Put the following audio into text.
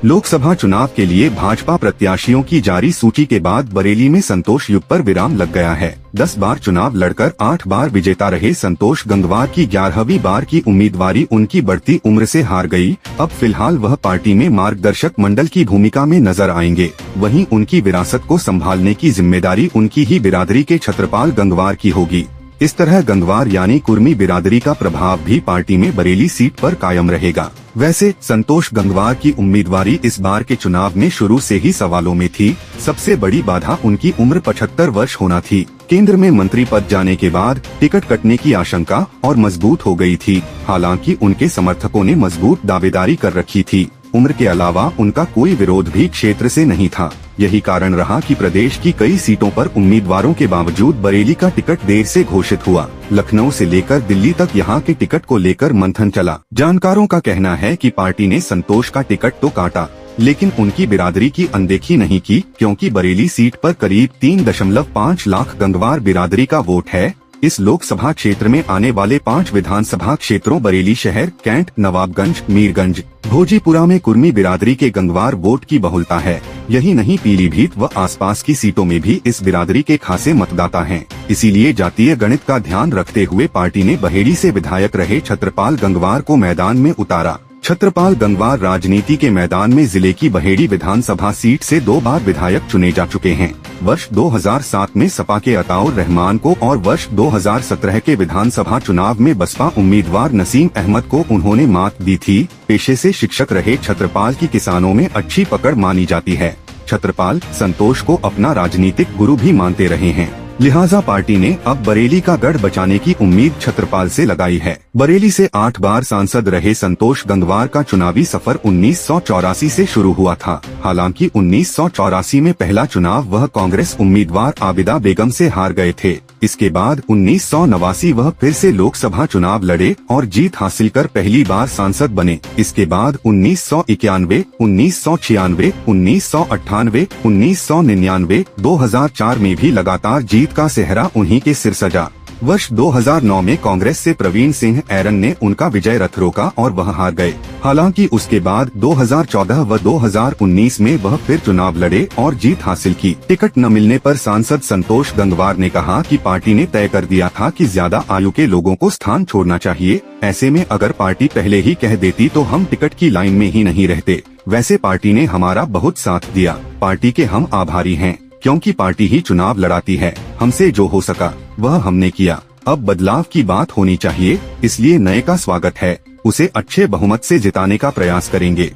लोकसभा चुनाव के लिए भाजपा प्रत्याशियों की जारी सूची के बाद बरेली में संतोष युग पर विराम लग गया है। 10 बार चुनाव लड़कर 8 बार विजेता रहे संतोष गंगवार की 11वीं बार की उम्मीदवारी उनकी बढ़ती उम्र से हार गई। अब फिलहाल वह पार्टी में मार्गदर्शक मंडल की भूमिका में नजर आएंगे। वहीं उनकी विरासत को संभालने की जिम्मेदारी उनकी ही बिरादरी के छत्रपाल गंगवार की होगी। इस तरह गंगवार यानी कुर्मी बिरादरी का प्रभाव भी पार्टी में बरेली सीट पर कायम रहेगा। वैसे संतोष गंगवार की उम्मीदवारी इस बार के चुनाव में शुरू से ही सवालों में थी। सबसे बड़ी बाधा उनकी उम्र 75 वर्ष होना थी। केंद्र में मंत्री पद जाने के बाद टिकट कटने की आशंका और मजबूत हो गई थी। हालांकि उनके समर्थकों ने मजबूत दावेदारी कर रखी थी। उम्र के अलावा उनका कोई विरोध भी क्षेत्र से नहीं था। यही कारण रहा कि प्रदेश की कई सीटों पर उम्मीदवारों के बावजूद बरेली का टिकट देर से घोषित हुआ। लखनऊ से लेकर दिल्ली तक यहां के टिकट को लेकर मंथन चला। जानकारों का कहना है कि पार्टी ने संतोष का टिकट तो काटा, लेकिन उनकी बिरादरी की अनदेखी नहीं की, क्योंकि बरेली सीट पर करीब 3.5 लाख गंगवार बिरादरी का वोट है। इस लोकसभा क्षेत्र में आने वाले 5 विधानसभा क्षेत्रों बरेली शहर, कैंट, नवाबगंज, मीरगंज, भोजीपुरा में कुर्मी बिरादरी के गंगवार वोट की बहुलता है। यही नहीं, पीलीभीत व आसपास की सीटों में भी इस बिरादरी के खासे मतदाता हैं। इसीलिए जातीय गणित का ध्यान रखते हुए पार्टी ने बहेड़ी से विधायक रहे छत्रपाल गंगवार को मैदान में उतारा। छत्रपाल गंगवार राजनीति के मैदान में जिले की बहेड़ी विधानसभा सीट से 2 बार विधायक चुने जा चुके हैं। वर्ष 2007 में सपा के अताउर रहमान को और वर्ष 2017 के विधानसभा चुनाव में बसपा उम्मीदवार नसीम अहमद को उन्होंने मात दी थी। पेशे से शिक्षक रहे छत्रपाल की किसानों में अच्छी पकड़ मानी जाती है। छत्रपाल संतोष को अपना राजनीतिक गुरु भी मानते रहे हैं। लिहाजा पार्टी ने अब बरेली का गढ़ बचाने की उम्मीद छत्रपाल से लगाई है। बरेली से 8 बार सांसद रहे संतोष गंगवार का चुनावी सफर 1984 से शुरू हुआ था। हालांकि 1984 में पहला चुनाव वह कांग्रेस उम्मीदवार आबिदा बेगम से हार गए थे। इसके बाद 1989 वह फिर से लोकसभा चुनाव लड़े और जीत हासिल कर पहली बार सांसद बने। इसके बाद 1991, 1996, 1998, 1999, 2004 में भी लगातार जीत का सेहरा उन्हीं के सिर सजा। वर्ष 2009 में कांग्रेस से प्रवीण सिंह ऐरन ने उनका विजय रथ रोका और वह हार गए। हालांकि उसके बाद 2014 व 2019 में वह फिर चुनाव लड़े और जीत हासिल की। टिकट न मिलने पर सांसद संतोष गंगवार ने कहा कि पार्टी ने तय कर दिया था कि ज्यादा आयु के लोगों को स्थान छोड़ना चाहिए। ऐसे में अगर पार्टी पहले ही कह देती तो हम टिकट की लाइन में ही नहीं रहते। वैसे पार्टी ने हमारा बहुत साथ दिया। पार्टी के हम आभारी हैं, क्योंकि पार्टी ही चुनाव लड़ाती है। हमसे जो हो सका वह हमने किया। अब बदलाव की बात होनी चाहिए, इसलिए नए का स्वागत है। उसे अच्छे बहुमत से जिताने का प्रयास करेंगे।